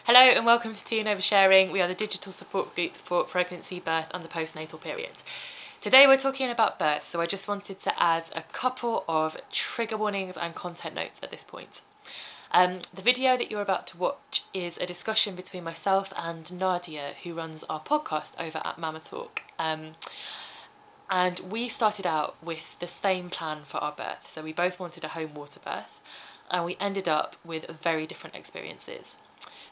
Hello and welcome to Tea and Oversharing. We are the digital support group for pregnancy, birth and the postnatal period. Today we're talking about birth, so I just wanted to add a couple of trigger warnings and content notes at this point. The video that you're about to watch is a discussion between myself and Nadia, who runs our podcast over at Mama Talk. And we started out with the same plan for our birth. So we both wanted a home water birth, and we ended up with very different experiences.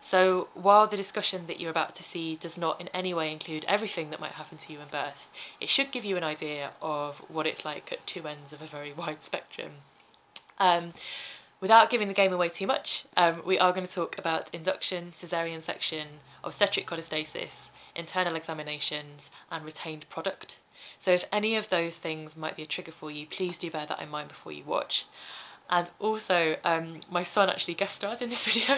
So while the discussion that you're about to see does not in any way include everything that might happen to you in birth, it should give you an idea of what it's like at two ends of a very wide spectrum. Without giving the game away too much, we are going to talk about induction, caesarean section, obstetric cholestasis, internal examinations, and retained product. So if any of those things might be a trigger for you, please do bear that in mind before you watch. And also, my son actually guest stars in this video.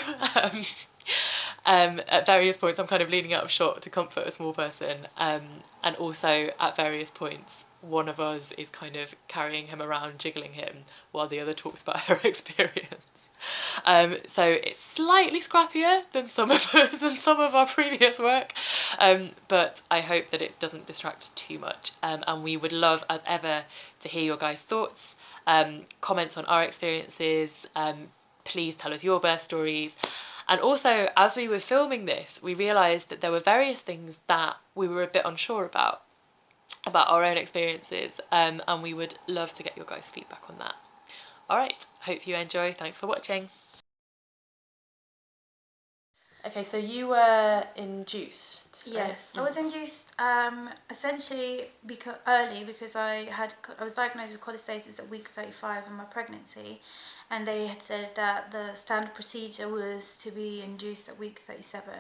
At various points, I'm kind of leaning out of shot to comfort a small person. And also, at various points, one of us is kind of carrying him around, jiggling him, while the other talks about her experience. So it's slightly scrappier than some of our previous work, but I hope that it doesn't distract too much. And we would love, as ever, to hear your guys' thoughts, comments on our experiences. Please tell us your birth stories. And also, as we were filming this, we realised that there were various things that we were a bit unsure about our own experiences, and we would love to get your guys' feedback on that. Alright, hope you enjoy. Thanks for watching. Okay, so you were induced. Yes, I was induced essentially because I was diagnosed with cholestasis at week 35 in my pregnancy, and they had said that the standard procedure was to be induced at week 37,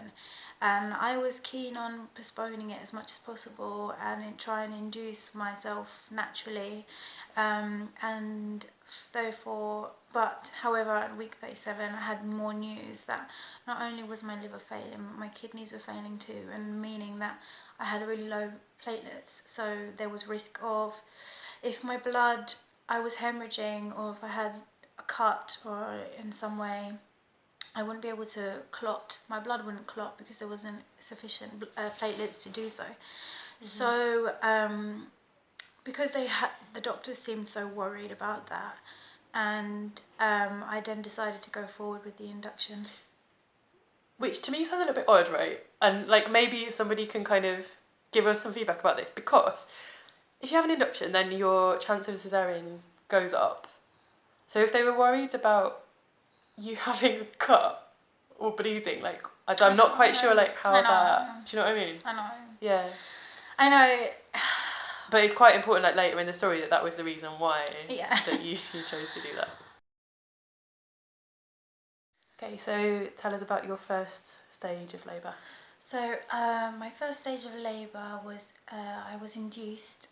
and I was keen on postponing it as much as possible and try and induce myself naturally, and therefore, but however at week 37 I had more news that not only was my liver failing, my kidneys were failing too, and meaning that I had really low platelets, so there was risk of, if my blood, I was hemorrhaging, or if I had a cut or in some way, I wouldn't be able to clot, my blood wouldn't clot because there wasn't sufficient platelets to do so. So because the doctors seemed so worried about that, and I then decided to go forward with the induction. Which to me sounds a little bit odd, right? And like maybe somebody can kind of give us some feedback about this, because if you have an induction, then your chance of a caesarean goes up. So if they were worried about you having a cut or bleeding, like I'm not quite sure like how that. Do you know what I mean? I know. Yeah. I know. But it's quite important, like later in the story, that was the reason why that you chose to do that. Okay, so tell us about your first stage of labour. So my first stage of labour was I was induced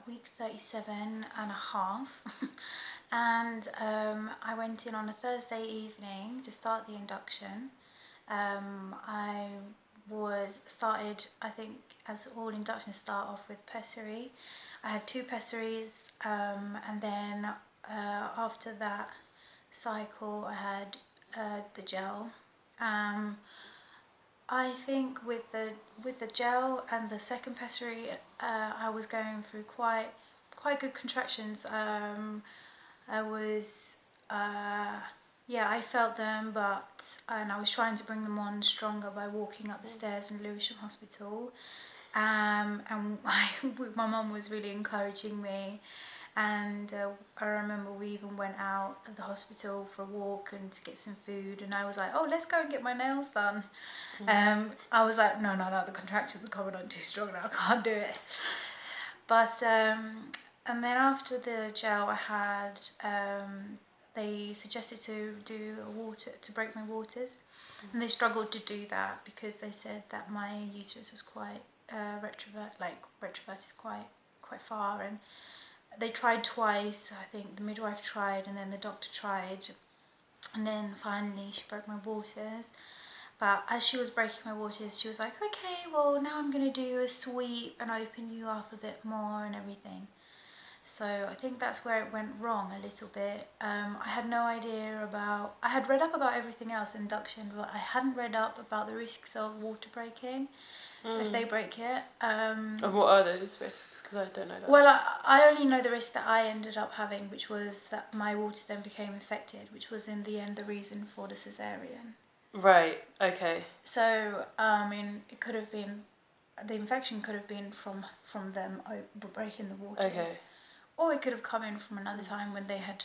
week 37 and a half, and I went in on a Thursday evening to start the induction. I was started, I think, as all inductions start off with pessary. I had 2 pessaries, and then after that cycle I had the gel. I think with the gel and the second pessary, I was going through quite good contractions. I was I felt them, and I was trying to bring them on stronger by walking up the stairs in Lewisham Hospital. And my mum was really encouraging me, and I remember we even went out of the hospital for a walk and to get some food, and I was like, oh, let's go and get my nails done. I was like, no, the contractions are coming on too strong now, I can't do it. But and then after the gel I had, they suggested to do to break my waters, and they struggled to do that because they said that my uterus was quite retroverted quite far, and they tried twice. I think the midwife tried, and then the doctor tried, and then finally she broke my waters. But as she was breaking my waters, she was like, okay, well now I'm going to do a sweep and open you up a bit more and everything. So I think that's where it went wrong a little bit. I had no idea about. I had read up about everything else, induction, but I hadn't read up about the risks of water breaking if they break it. And what are those risks? Because I don't know that. Well, I only know the risk that I ended up having, which was that my water then became infected, which was in the end the reason for the cesarean. Right. Okay. So it could have been, the infection could have been from them breaking the waters. Okay. Or it could have come in from another time when they had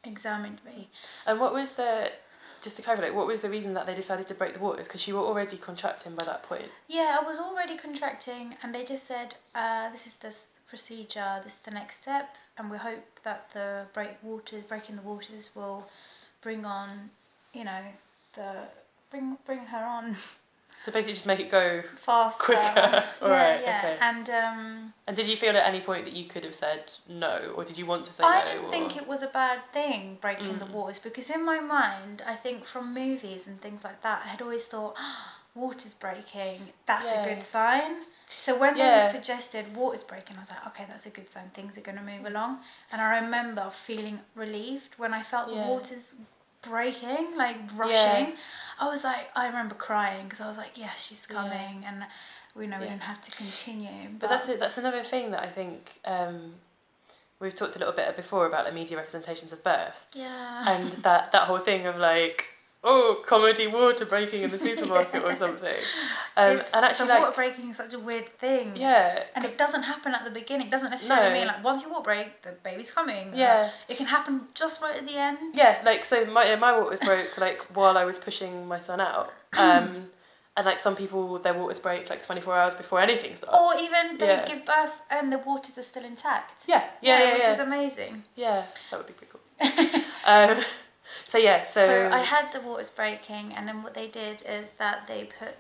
examined me. And what was just to clarify, what was the reason that they decided to break the waters? Because you were already contracting by that point. Yeah, I was already contracting, and they just said, this is the procedure, this is the next step, and we hope that the breaking the waters will bring on, bring her on. So basically just make it go faster. quicker. Alright, yeah. okay. And did you feel at any point that you could have said no, or did you want to say no? I didn't think it was a bad thing, breaking the waters, because in my mind, I think from movies and things like that, I had always thought, water's breaking, that's a good sign. So when they suggested water's breaking, I was like, okay, that's a good sign, things are going to move along. And I remember feeling relieved when I felt the water's breaking, like rushing. I remember crying because I was like, yes, she's coming, and we don't have to continue. But that's another thing that I think we've talked a little bit before about the media representations of birth. Yeah. And that whole thing of like, comedy water breaking in the supermarket or something. And actually, the water breaking is such a weird thing. Yeah. And it doesn't happen at the beginning. It doesn't necessarily mean like once you water break, the baby's coming. Yeah. It can happen just right at the end. Yeah, like so my waters broke like while I was pushing my son out. And like some people, their waters break like 24 hours before anything starts. Or even they give birth and the waters are still intact. Yeah. Which is amazing. Yeah, that would be pretty cool. So I had the waters breaking, and then what they did is that they put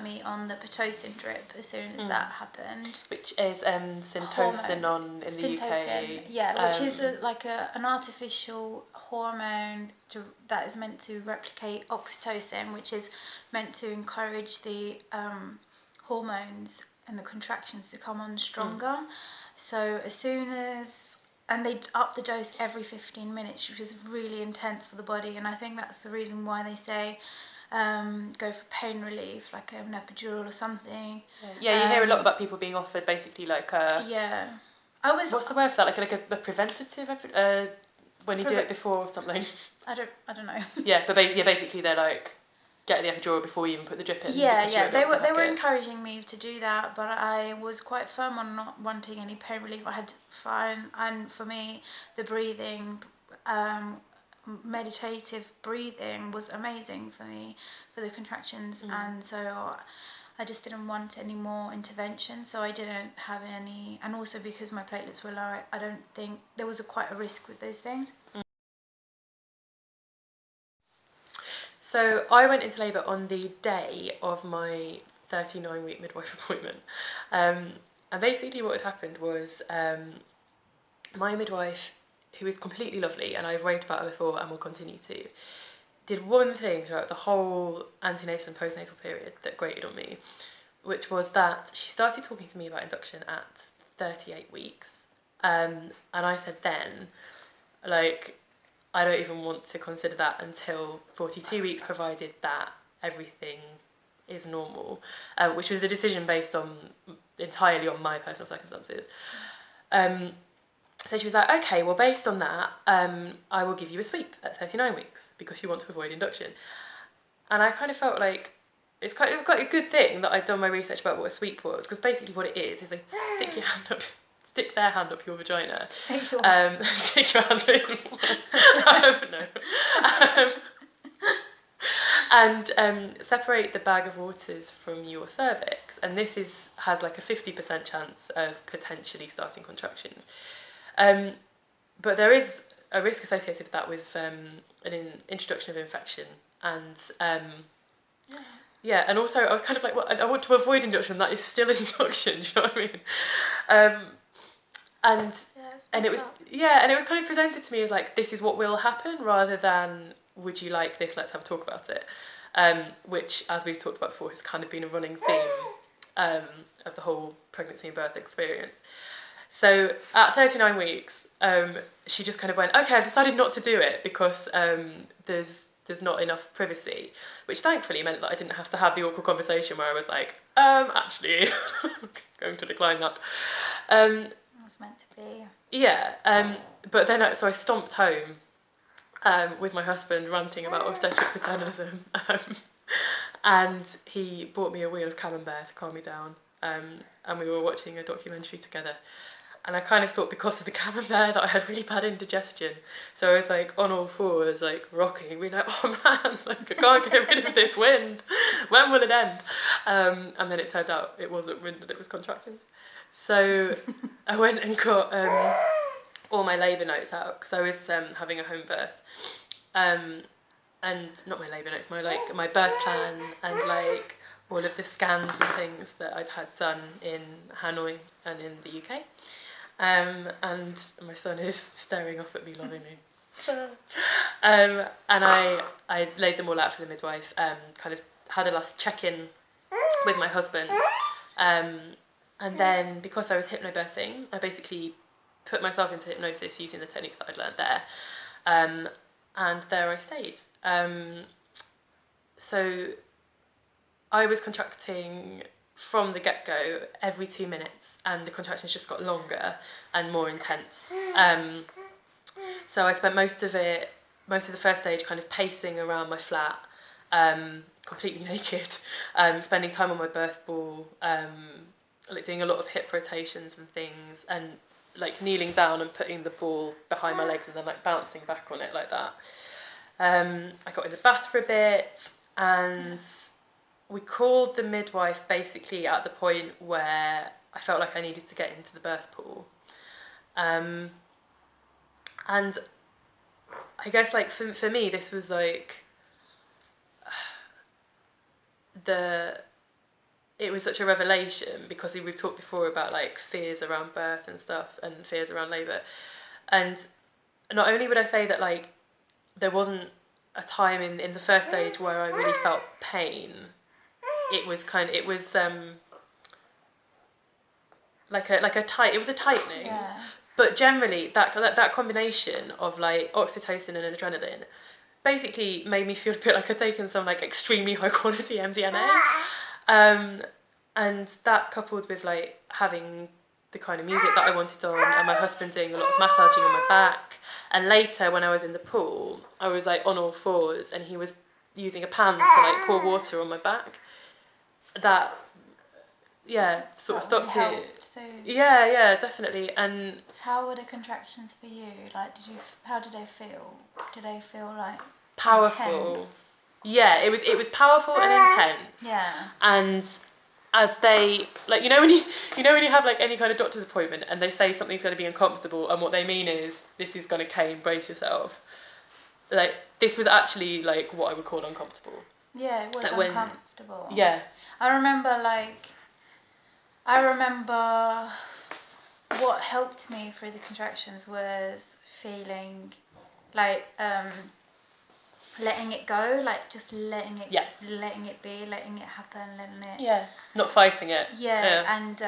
me on the Pitocin drip as soon as that happened. Which is Syntocinon in the UK. Yeah, which is an artificial hormone that is meant to replicate oxytocin, which is meant to encourage the hormones and the contractions to come on stronger. So as soon as... And they up the dose every 15 minutes, which is really intense for the body. And I think that's the reason why they say go for pain relief, like an epidural or something. Yeah, you hear a lot about people being offered basically like a... Yeah. What's the word for that? Like a preventative when you do it before something. I don't know. Yeah, but basically they're like, get the epidural before you even put the drip in. Yeah. They were encouraging me to do that, but I was quite firm on not wanting any pain relief. I had to find, and for me, the breathing, meditative breathing was amazing for me for the contractions, and so I just didn't want any more intervention. So I didn't have any, and also because my platelets were low, I don't think there was quite a risk with those things. So I went into labour on the day of my 39-week midwife appointment. And basically what had happened was my midwife, who is completely lovely, and I've raved about her before and will continue to, did one thing throughout the whole antenatal and postnatal period that grated on me, which was that she started talking to me about induction at 38 weeks. And I said then, like... I don't even want to consider that until 42 weeks, provided that everything is normal, which was a decision based entirely on my personal circumstances. So she was like, okay, well, based on that, I will give you a sweep at 39 weeks because you want to avoid induction. And I kind of felt like it's quite a good thing that I'd done my research about what a sweep was, because basically what it is they stick their hand up your vagina. Stick your hand in. And separate the bag of waters from your cervix. And this has like a 50% chance of potentially starting contractions. But there is a risk associated with that, with an introduction of infection. And and also I was kind of like, well, I want to avoid induction. That is still induction. Do you know what I mean? And it was kind of presented to me as like, this is what will happen, rather than, would you like this, let's have a talk about it, which, as we've talked about before, has kind of been a running theme of the whole pregnancy and birth experience. So at 39 weeks, she just kind of went, okay, I've decided not to do it because there's not enough privacy, which thankfully meant that I didn't have to have the awkward conversation where I was like, actually, I'm going to decline that. It was meant to be. Yeah, but then so I stomped home with my husband ranting about obstetric paternalism, and he bought me a wheel of camembert to calm me down, and we were watching a documentary together. And I kind of thought because of the camembert that I had really bad indigestion. So I was like on all fours, like rocking, being like, oh man, like I can't get rid of this wind. When will it end? And then it turned out it wasn't wind, it was contractions. So I went and got all my labour notes out because I was having a home birth. And not my labour notes, my birth plan and like all of the scans and things that I'd had done in Hanoi and in the UK. And my son is staring off at me lovingly. And I laid them all out for the midwife, kind of had a last check-in with my husband. And then because I was hypnobirthing, I basically put myself into hypnosis using the techniques that I'd learned there. And there I stayed. So I was contracting from the get-go every 2 minutes, and the contractions just got longer and more intense. So I spent most of the first stage kind of pacing around my flat, completely naked, spending time on my birth ball, like doing a lot of hip rotations and things, and like kneeling down and putting the ball behind my legs and then like bouncing back on it like that. I got in the bath for a bit, and we called the midwife basically at the point where I felt like I needed to get into the birth pool. And I guess like for me this was like it was such a revelation because we've talked before about like fears around birth and stuff and fears around labour. And not only would I say that like there wasn't a time in the first stage where I really felt pain. It was like a tightening. Yeah. But generally that combination of like oxytocin and adrenaline basically made me feel a bit like I'd taken some like extremely high quality MDMA. And that coupled with like having the kind of music that I wanted on, and my husband doing a lot of massaging on my back. And later when I was in the pool, I was like on all fours and he was using a pan to like pour water on my back. That sort of stopped it. So Yeah, definitely. And how were the contractions for you? Like, how did they feel? Did they feel like powerful? Intense? Yeah, it was powerful and intense. Yeah. And as they like, you know when you have like any kind of doctor's appointment and they say something's going to be uncomfortable, and what they mean is this is going to cane, brace yourself. Like this was actually like what I would call uncomfortable. Yeah, it was like uncomfortable. Yeah. I remember what helped me through the contractions was feeling like letting it go, like just letting it be, letting it happen, letting it not fighting it. And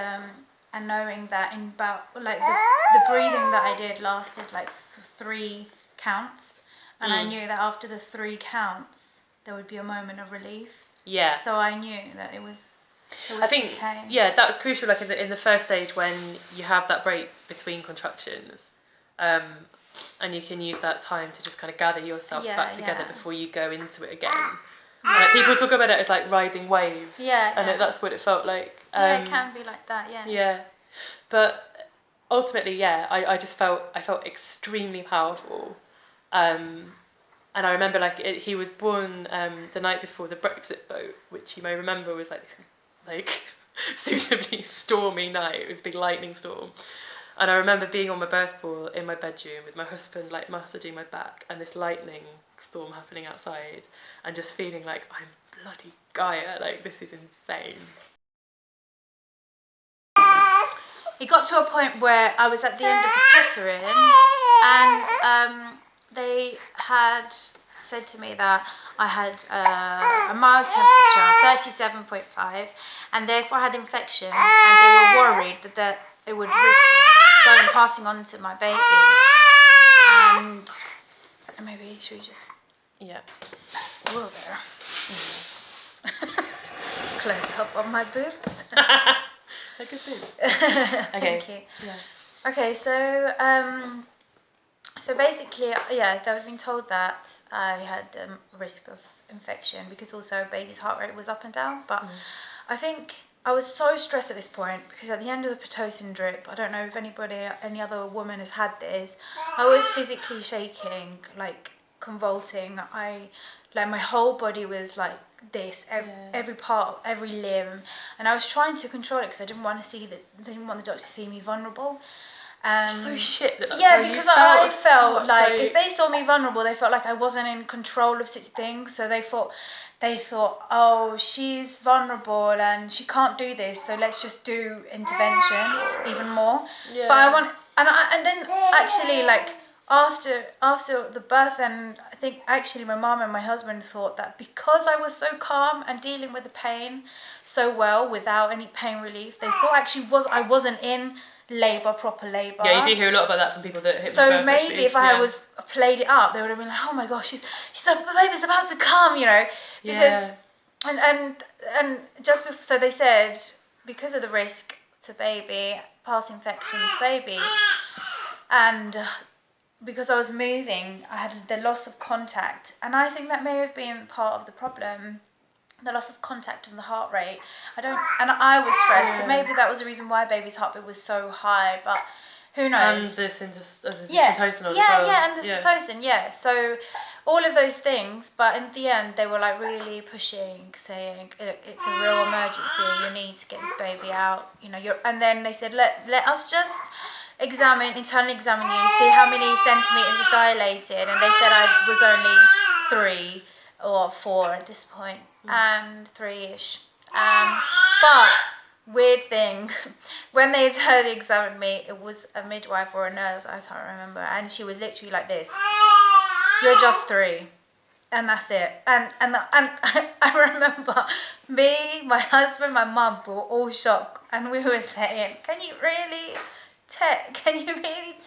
knowing that in about like the breathing that I did lasted like 3 counts, and I knew that after the 3 counts there would be a moment of relief. Yeah. So I knew that it was I think okay. that was crucial. Like in the first stage when you have that break between contractions, and you can use that time to just kind of gather yourself back together before you go into it again. Like, people talk about it as like riding waves. And that's what it felt like. It can be like that. Yeah, but ultimately, I felt extremely powerful. And I remember like he was born the night before the Brexit vote, which you may remember was like this like suitably stormy night. It was a big lightning storm. And I remember being on my birth ball in my bedroom with my husband like massaging my back, and this lightning storm happening outside, and just feeling like I'm bloody Gaia, like this is insane. It got to a point where I was at the end of the pessary, and they had said to me that I had a mild temperature, 37.5, and therefore I had infection, and they were worried that it would risk going passing on to my baby. And maybe should we just whoa there. Close up on my boobs. They're good boobs. Okay. Thank you. Yeah. Okay, so basically, they've been told that I had risk of infection because also baby's heart rate was up and down. But I think I was so stressed at this point because at the end of the Pitocin drip, I don't know if any other woman has had this, I was physically shaking, like convulsing. My whole body was like this, every part, every limb, and I was trying to control it because I didn't want the doctor to see me vulnerable. It's just so shit that because I felt like if they saw me vulnerable, they felt like I wasn't in control of such things. So they thought, oh, she's vulnerable and she can't do this, so let's just do intervention even more. Yeah. But and then actually like after the birth, and I think actually my mom and my husband thought that because I was so calm and dealing with the pain so well without any pain relief, they thought actually I wasn't in proper labour. Yeah, you do hear a lot about that from people that hit so maybe if I was played it up, they would have been like, oh my gosh, the baby's about to come, because and just before, so they said because of the risk to baby, pass infection to baby, and because I was moving, I had the loss of contact, and I think that may have been part of the problem. The loss of contact and the heart rate. I was stressed, so maybe that was the reason why baby's heartbeat was so high, but who knows? And the syntocin as well. And the syntocin, So all of those things, but in the end they were like really pushing, saying it's a real emergency, you need to get this baby out, and then they said let us just internally examine you, see how many centimeters are dilated, and they said I was only 3 or 4 at this point, and 3-ish. But weird thing, when they internally examined me, it was a midwife or a nurse, I can't remember, and she was literally like this: "You're just 3." And that's it. And I remember me, my husband, my mum were all shocked, and we were saying, Can you really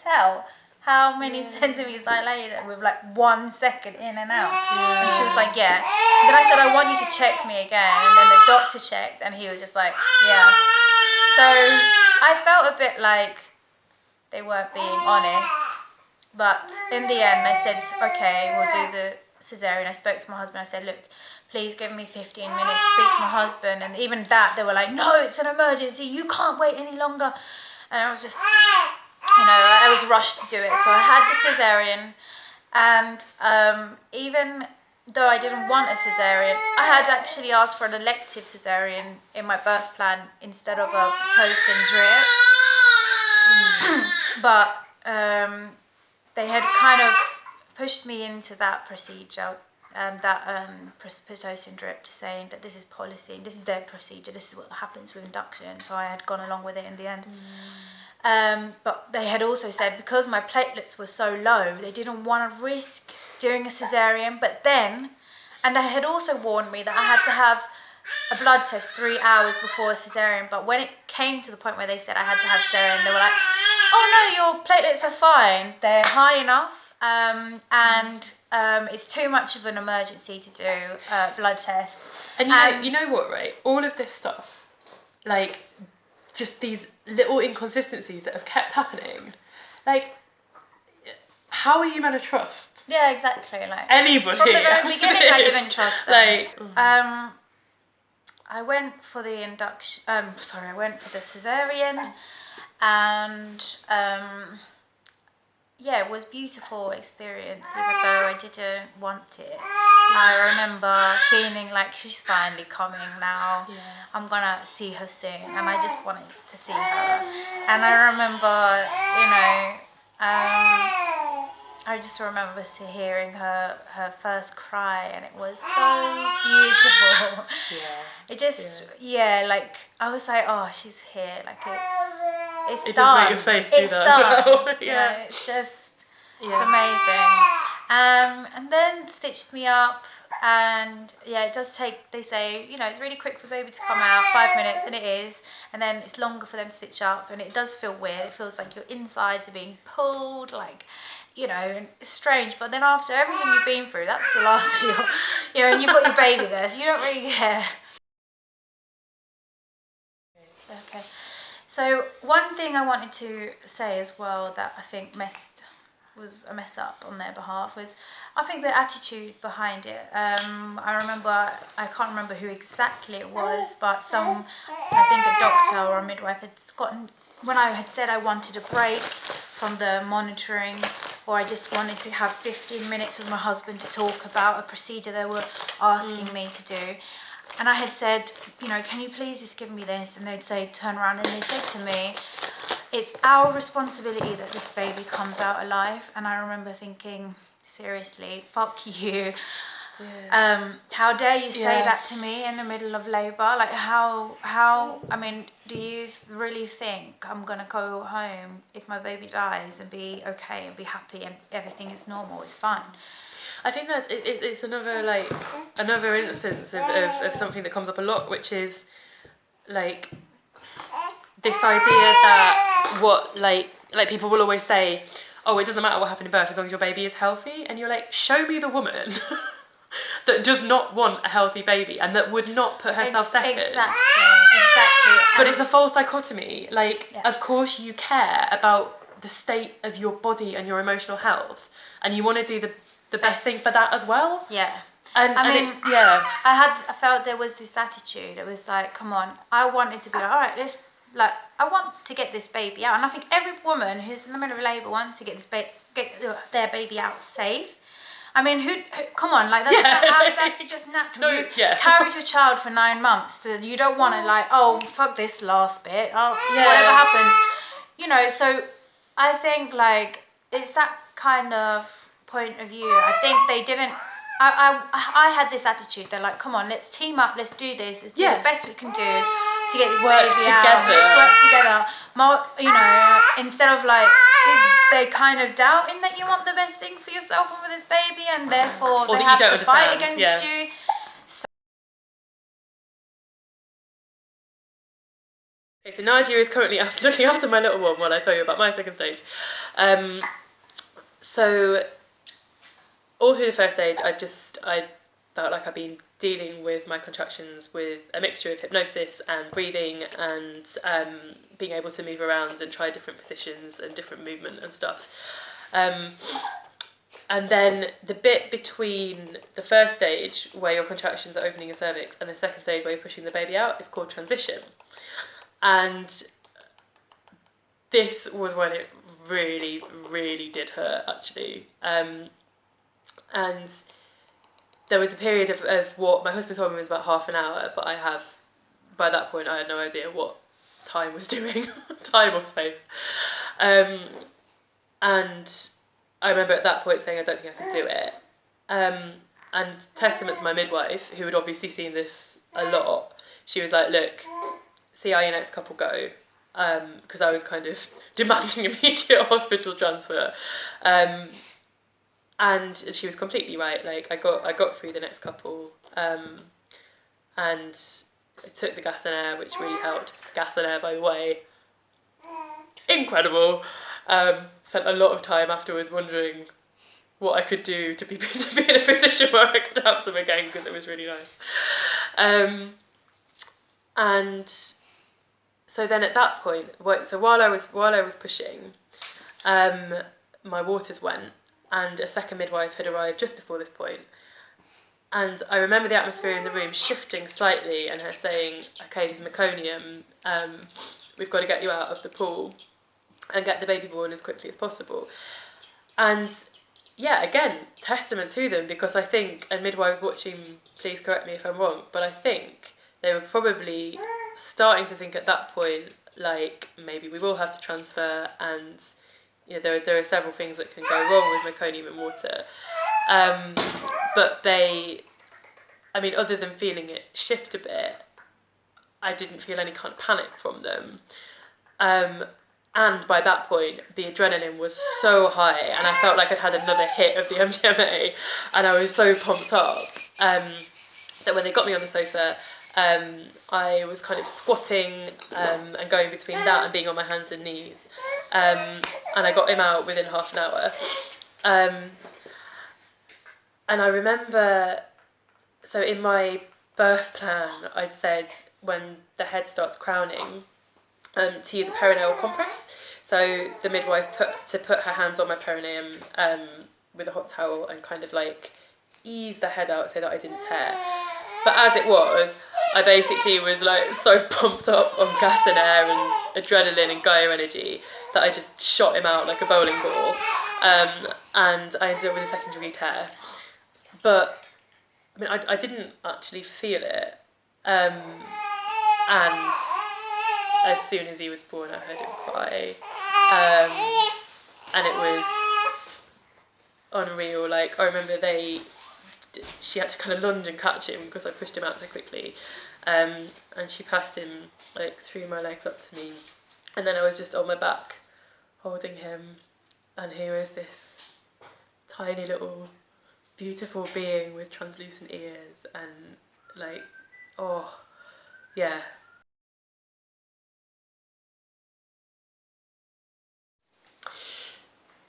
tell how many centimeters dilated with like 1 second in and out? Yeah. And she was like, yeah. And then I said, I want you to check me again. And then the doctor checked, and he was just like, yeah. So I felt a bit like they weren't being honest. But in the end, I said, okay, we'll do the cesarean. I spoke to my husband. I said, look, please give me 15 minutes to speak to my husband. And even that, they were like, no, it's an emergency. You can't wait any longer. And I was just, I was rushed to do it. So I had the cesarean. And even though I didn't want a cesarean, I had actually asked for an elective cesarean in my birth plan instead of a Pitocin drip. But they had kind of pushed me into that procedure, Pitocin drip, to saying that this is policy, this is their procedure, this is what happens with induction. So I had gone along with it in the end. But they had also said because my platelets were so low, they didn't want to risk doing a cesarean. And they had also warned me that I had to have a blood test 3 hours before a cesarean. But when it came to the point where they said I had to have cesarean, they were like, oh no, your platelets are fine, they're high enough, and it's too much of an emergency to do a blood test. And you know what, right? All of this stuff, like just these little inconsistencies that have kept happening, like, how are you meant to trust? Yeah, exactly. Like anybody. From the very beginning, I didn't trust them. Like, I went for the induction. I went for the cesarean, and it was a beautiful experience, even though I didn't want it. I remember feeling like she's finally coming now. Yeah. I'm gonna see her soon, and I just wanted to see her. And I remember, I just remember hearing her first cry, and it was so beautiful. Yeah. It just, like, I was like, oh, she's here. Like, it's it done. It does make your face do it's that done. as well. Yeah. It's just, it's amazing. And then stitched me up. And yeah, it does take, they say, you know, it's really quick for baby to come out, 5 minutes, and it is, and then it's longer for them to stitch up, and it does feel weird. It feels like your insides are being pulled, like, you know, and it's strange. But then after everything you've been through, that's the last of your, you know, and you've got your baby there, so you don't really care. Okay. So one thing I wanted to say as well that I think was a mess up on their behalf was, I think the attitude behind it. I remember, I can't remember who exactly it was, but I think a doctor or a midwife had gotten, when I had said I wanted a break from the monitoring, or I just wanted to have 15 minutes with my husband to talk about a procedure they were asking me to do. And I had said, you know, can you please just give me this? And they'd say, turn around, and they said to me, it's our responsibility that this baby comes out alive. And I remember thinking, seriously, fuck you. Yeah. How dare you say that to me in the middle of labour? Like, how, I mean, do you really think I'm going to go home if my baby dies and be okay and be happy and everything is normal, it's fine? I think it's another instance of something that comes up a lot, which is like this idea that people will always say, oh, it doesn't matter what happened in birth as long as your baby is healthy, and you're like, show me the woman that does not want a healthy baby and that would not put herself second. Exactly. But it's a false dichotomy. Like, of course you care about the state of your body and your emotional health, and you want to do the best thing for that as well. Yeah. I felt there was this attitude. It was like, come on, I wanted to be like, all right, I want to get this baby out. And I think every woman who's in the middle of labour wants to get their baby out safe. I mean, who come on, like, that's just natural. No, you carried your child for 9 months, so you don't want to, like, oh, fuck this last bit, whatever happens. You know, so I think, like, it's that kind of point of view. I think they didn't, I had this attitude. They're like, come on, let's team up, let's do this, let's do the best we can do to get this baby out. Let's work together. You know, instead of like, they kind of doubting that you want the best thing for yourself and for this baby, and therefore they have to fight against you. Okay, so Nadia is currently looking after my little one while I tell you about my second stage. So all through the first stage, I felt like I'd been dealing with my contractions with a mixture of hypnosis and breathing and being able to move around and try different positions and different movement and stuff. And then the bit between the first stage, where your contractions are opening your cervix, and the second stage, where you're pushing the baby out, is called transition. And this was when it really, really did hurt, actually. And there was a period of what my husband told me was about half an hour, but by that point I had no idea what time was doing, time or space. And I remember at that point saying I don't think I could do it. And testament to my midwife, who had obviously seen this a lot, she was like, look, see how your next couple go. Because I was kind of demanding immediate hospital transfer. And she was completely right. Like, I got through the next couple, and I took the gas and air, which really helped. Gas and air, by the way, incredible. Spent a lot of time afterwards wondering what I could do to be in a position where I could have some again, because it was really nice. And so then at that point, so while I was pushing, my waters went. And a second midwife had arrived just before this point. And I remember the atmosphere in the room shifting slightly and her saying, okay, there's meconium, we've got to get you out of the pool and get the baby born as quickly as possible. And yeah, again, testament to them, because I think, and midwives watching, please correct me if I'm wrong, but I think they were probably starting to think at that point, like, maybe we will have to transfer, and you know, there are several things that can go wrong with meconium and water. But other than feeling it shift a bit, I didn't feel any kind of panic from them. And by that point, the adrenaline was so high, and I felt like I'd had another hit of the MDMA, and I was so pumped up. that when they got me on the sofa, I was kind of squatting and going between that and being on my hands and knees. And I got him out within half an hour. And I remember, so in my birth plan, I'd said when the head starts crowning, to use a perineal compress. So the midwife put her hands on my perineum with a hot towel and kind of like ease the head out so that I didn't tear. But as it was, I basically was like so pumped up on gas and air and adrenaline and Gaia energy that I just shot him out like a bowling ball. And I ended up with a secondary tear. But I mean, I didn't actually feel it. And as soon as he was born, I heard him cry. And it was unreal. Like, I remember she had to kind of lunge and catch him because I pushed him out so quickly. And she passed him like through my legs up to me. And then I was just on my back holding him. And he was this tiny little beautiful being with translucent ears and like, oh, yeah.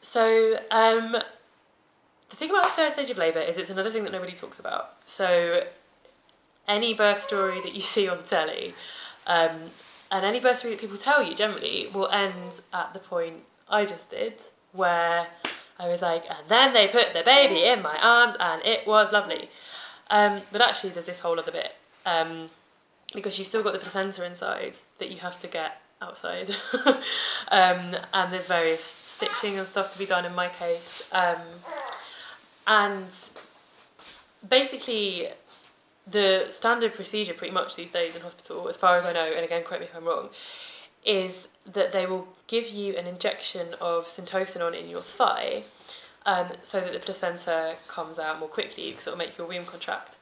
So, the thing about the third stage of labour is it's another thing that nobody talks about. So, any birth story that you see on the telly, and any birth story that people tell you generally will end at the point I just did, where I was like, and then they put the baby in my arms and it was lovely. But actually there's this whole other bit, because you've still got the placenta inside that you have to get outside. And there's various stitching and stuff to be done in my case. And basically the standard procedure pretty much these days in hospital, as far as I know, and again, correct me if I'm wrong, is that they will give you an injection of syntocinon in your thigh, so that the placenta comes out more quickly because it'll make your womb contract.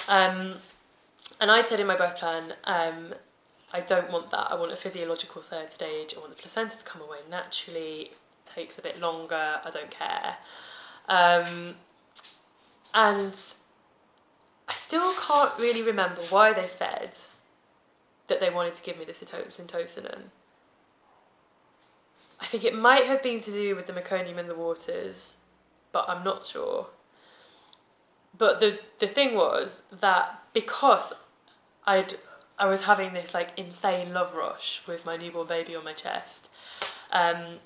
And I said in my birth plan, I don't want that. I want a physiological third stage. I want the placenta to come away naturally. It takes a bit longer. I don't care. And I still can't really remember why they said that they wanted to give me the syntocinon. I think it might have been to do with the meconium in the waters, but I'm not sure. But the thing was that because I was having this like insane love rush with my newborn baby on my chest, and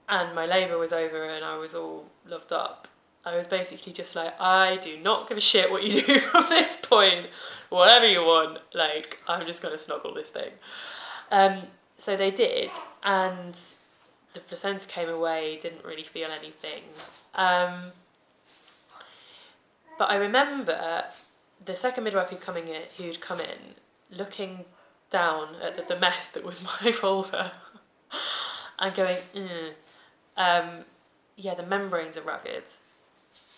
my labour was over and I was all loved up, I was basically just like, I do not give a shit what you do from this point, whatever you want, like, I'm just going to snuggle this thing. So they did, and the placenta came away, didn't really feel anything. But I remember the second midwife who'd come in, looking down at the mess that was my vulva, and going, yeah, the membranes are ragged.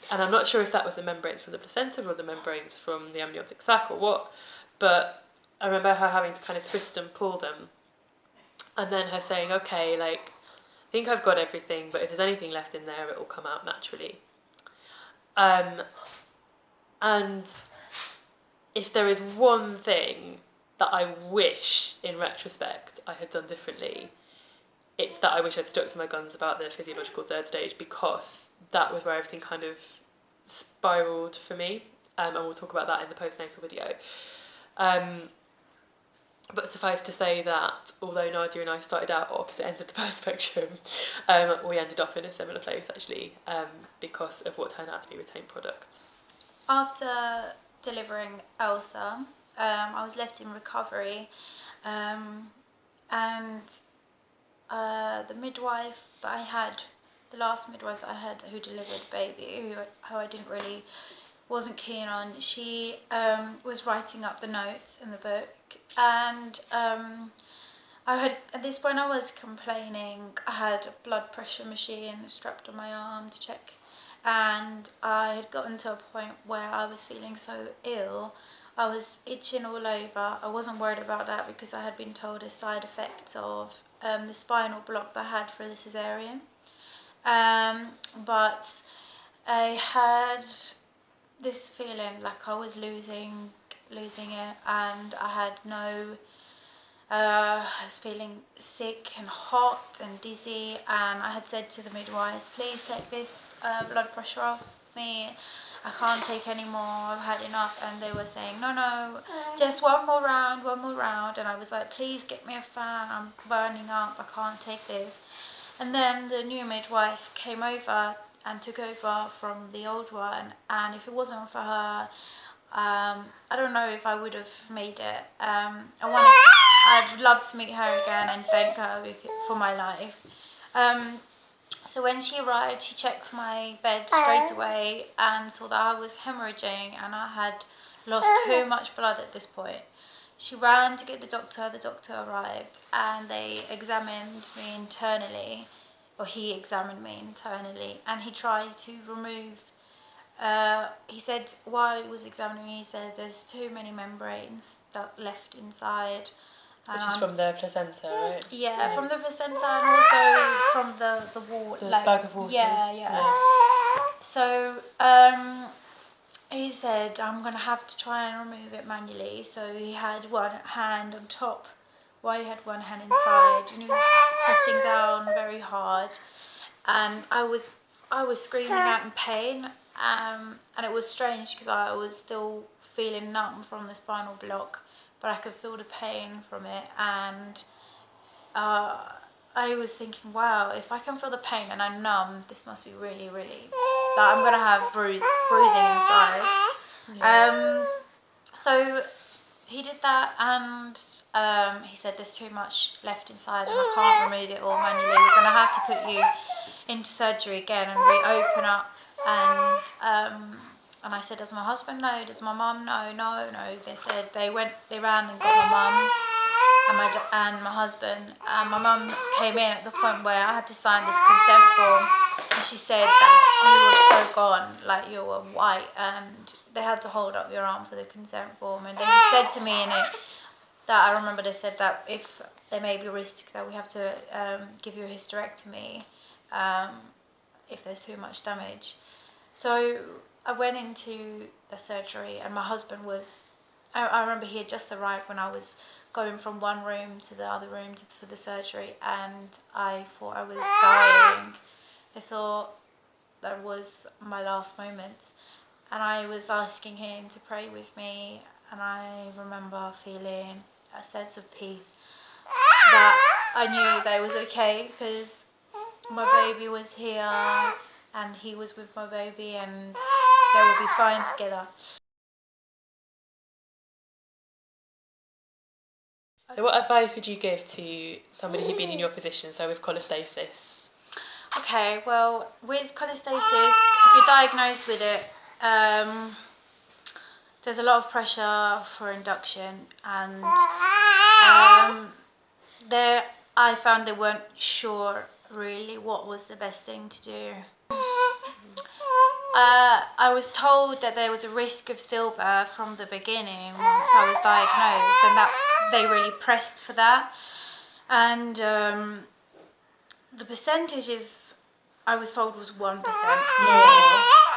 And I'm not sure if that was the membranes from the placenta or the membranes from the amniotic sac or what, but I remember her having to kind of twist and pull them, and then her saying, okay, like, I think I've got everything, but if there's anything left in there, it will come out naturally. And if there is one thing that I wish, in retrospect, I had done differently, it's that I wish I'd stuck to my guns about the physiological third stage, because that was where everything kind of spiraled for me, and we'll talk about that in the postnatal video. But suffice to say that although Nadia and I started out at opposite ends of the birth spectrum, we ended up in a similar place actually, because of what turned out to be retained product. After delivering Elsa, I was left in recovery, and the midwife that I had, the last midwife that I had who delivered the baby, who I wasn't keen on, she was writing up the notes in the book, and at this point I was complaining. I had a blood pressure machine strapped on my arm to check, and I had gotten to a point where I was feeling so ill, I was itching all over. I wasn't worried about that because I had been told a side effect of the spinal block that I had for the cesarean, but I had this feeling like I was losing it, and I had no. I was feeling sick and hot and dizzy, and I had said to the midwives, please take this blood pressure off me. I can't take any more. I've had enough. And they were saying, no, just one more round. And I was like, please get me a fan. I'm burning up. I can't take this. And then the new midwife came over and took over from the old one. And if it wasn't for her, I don't know if I would have made it. I'd love to meet her again and thank her for my life. So when she arrived, she checked my bed straight away and saw that I was hemorrhaging and I had lost too much blood at this point. She ran to get the doctor arrived, and they examined me internally, or he examined me internally, and he tried to remove, he said, while he was examining me, he said there's too many membranes stuck left inside. Which is from the placenta, right? Yeah, from the placenta and also from the wall. The bag of waters. Yeah. So, he said, I'm going to have to try and remove it manually. So he had one hand on top while he had one hand inside. And he was pressing down very hard. And I was screaming out in pain. And it was strange because I was still feeling numb from the spinal block, but I could feel the pain from it. And I was thinking, wow, if I can feel the pain and I'm numb, this must be really, really, like, I'm going to have bruising inside. Yeah. So he did that, and he said there's too much left inside and I can't remove it all manually. We're going to have to put you into surgery again and reopen up. And I said, does my husband know? Does my mum know? No. They said they ran and got my mum and my husband. And my mum came in at the point where I had to sign this consent form, and she said that you were so gone, like you were white, and they had to hold up your arm for the consent form. And they said to me in it that, I remember they said that if there may be a risk that we have to give you a hysterectomy if there's too much damage. So I went into the surgery, and my husband was, I remember he had just arrived when I was going from one room to the other room for the surgery, and I thought I was dying. I thought that was my last moments, and I was asking him to pray with me, and I remember feeling a sense of peace, that I knew that it was okay because my baby was here and he was with my baby, and they would be fine together. So what advice would you give to somebody who'd been in your position, so with cholestasis? Okay, well, with cholestasis, if you're diagnosed with it, there's a lot of pressure for induction, and I found they weren't sure really what was the best thing to do. I was told that there was a risk of stillbirth from the beginning once I was diagnosed, and that they really pressed for that. And the percentages I was told was 1% more.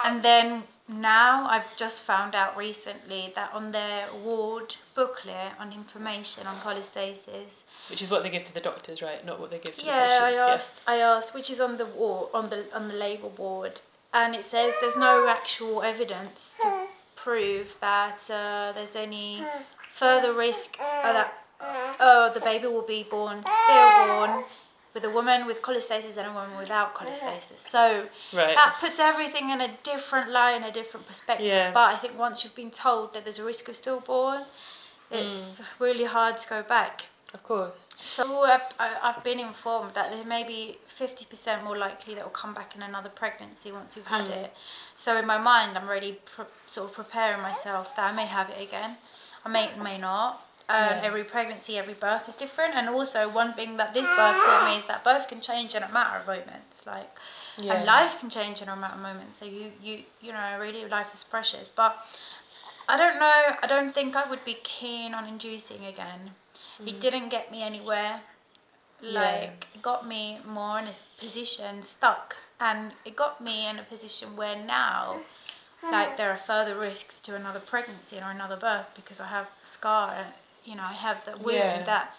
And then now I've just found out recently that on their ward booklet on information on cholestasis, which is what they give to the doctors, right? Not what they give to the patients. patients. I asked which is on the ward, on the labour ward, and it says there's no actual evidence to prove that there's any further risk that the baby will be born stillborn with a woman with cholestasis and a woman without cholestasis. So that puts everything in a different light, in a different perspective. Yeah. But I think once you've been told that there's a risk of stillborn, it's really hard to go back. Of course. So I've been informed that there may be 50% more likely that will come back in another pregnancy once you've had it. So in my mind, I'm already sort of preparing myself that I may have it again. I may not. Every pregnancy, every birth is different, and also one thing that this birth taught me is that birth can change in a matter of moments, and life can change in a matter of moments. So you know, really, life is precious. But I don't know. I don't think I would be keen on inducing again. It didn't get me anywhere. It got me more in a position stuck, and it got me in a position where now like there are further risks to another pregnancy or another birth because I have the scar, I have the wound that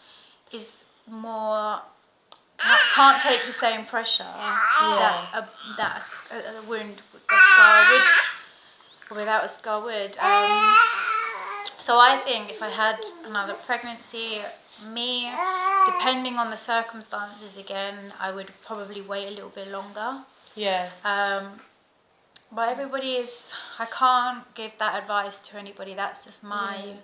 is more can't take the same pressure that a wound a scar would without a scar would. So I think if I had another pregnancy, depending on the circumstances again, I would probably wait a little bit longer. Yeah. But I can't give that advice to anybody. That's just my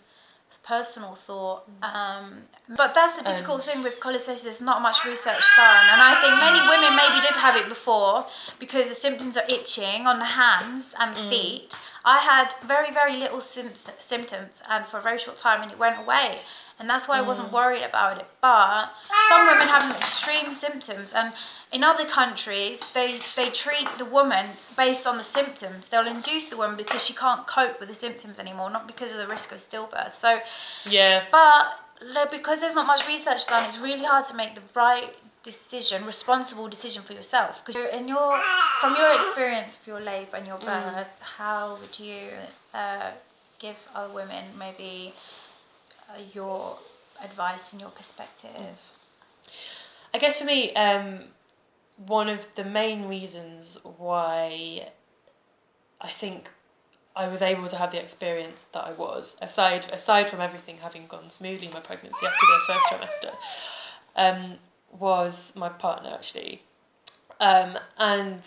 personal thought. But that's the difficult thing with cholestasis. There's not much research done, and I think many women maybe did have it before because the symptoms are itching on the hands and the feet. I had very, very little symptoms, and for a very short time, and it went away. And that's why I wasn't worried about it. But some women have extreme symptoms, and in other countries, they treat the woman based on the symptoms. They'll induce the woman because she can't cope with the symptoms anymore, not because of the risk of stillbirth. So, but because there's not much research done, it's really hard to make the right decision, responsible decision for yourself. Because from your experience of your labour and your birth, how would you give other women maybe your advice and your perspective? I guess for me, one of the main reasons why I think I was able to have the experience that I was, aside from everything having gone smoothly in my pregnancy after the first trimester, was my partner actually. And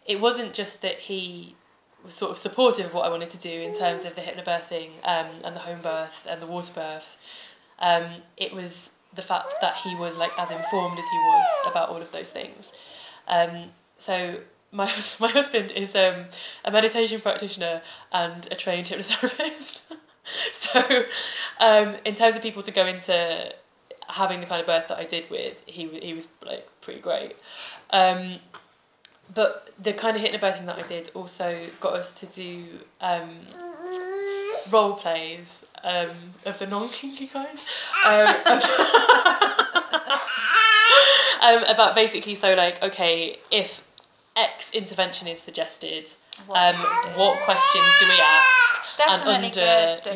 it wasn't just that he was sort of supportive of what I wanted to do in terms of the hypnobirthing and the home birth and the water birth. It was the fact that he was like as informed as he was about all of those things. So my husband is a meditation practitioner and a trained hypnotherapist. So in terms of people to go into having the kind of birth that I did with, he was like pretty great. But the kind of hypnobirthing that I did also got us to do role plays of the non-kinky kind. About basically, so like, okay, if X intervention is suggested, what questions do we ask? Definitely good to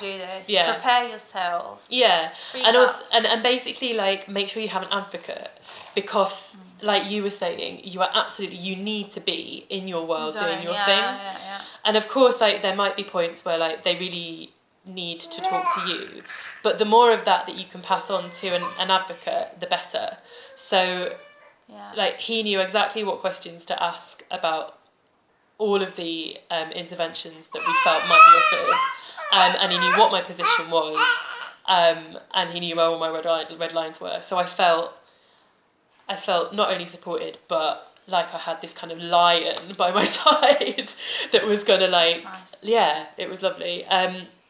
do this. Yeah. Prepare yourself. Yeah, and also, and basically like make sure you have an advocate, because like you were saying, you need to be in your world doing your thing. Yeah. And of course, like there might be points where like they really need to talk to you, but the more of that you can pass on to an advocate, the better. So like he knew exactly what questions to ask about all of the interventions that we felt might be offered, and he knew what my position was, and he knew where all my red lines were. So I felt not only supported, but like I had this kind of lion by my side that was gonna like, it was lovely.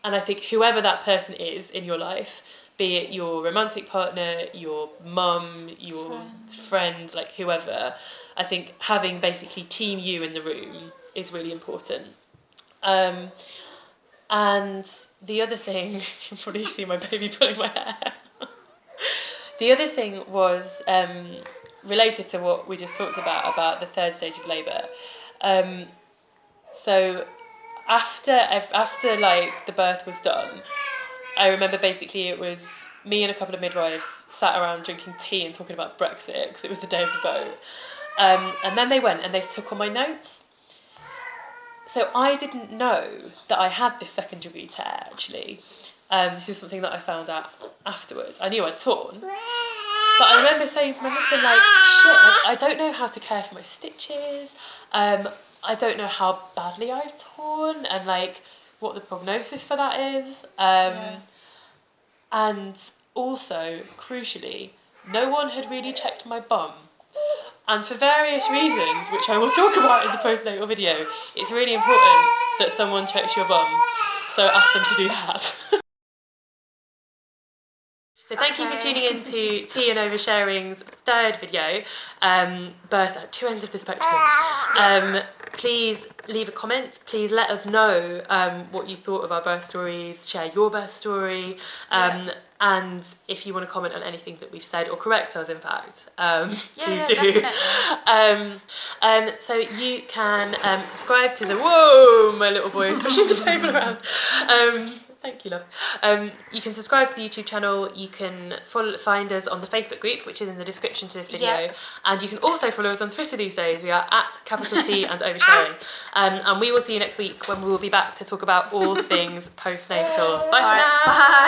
And I think whoever that person is in your life, be it your romantic partner, your mum, your friend, like whoever, I think having basically team you in the room is really important. And the other thing, you can probably see my baby pulling my hair. The other thing was related to what we just talked about the third stage of labour. So after like the birth was done, I remember basically it was me and a couple of midwives sat around drinking tea and talking about Brexit because it was the day of the vote. And then they went and they took all my notes. So I didn't know that I had this second degree tear actually. This was something that I found out afterwards. I knew I'd torn. But I remember saying to my husband, like, shit, like, I don't know how to care for my stitches. I don't know how badly I've torn and like what the prognosis for that is. And also, crucially, no one had really checked my bum. And for various reasons, which I will talk about in the postnatal video, it's really important that someone checks your bum. So ask them to do that. So thank you for tuning in to Tea and Oversharing's third video, Birth at Two Ends of the Spectrum. Please leave a comment. Please let us know what you thought of our birth stories. Share your birth story. And if you want to comment on anything that we've said, or correct us, in fact, please do. So you can subscribe to the... Whoa, my little boy is pushing the table around. Thank you, love. You can subscribe to the YouTube channel. You can find us on the Facebook group, which is in the description to this video. And you can also follow us on Twitter these days. We are at capital T and oversharing. And we will see you next week when we will be back to talk about all things postnatal. Bye for now. Bye.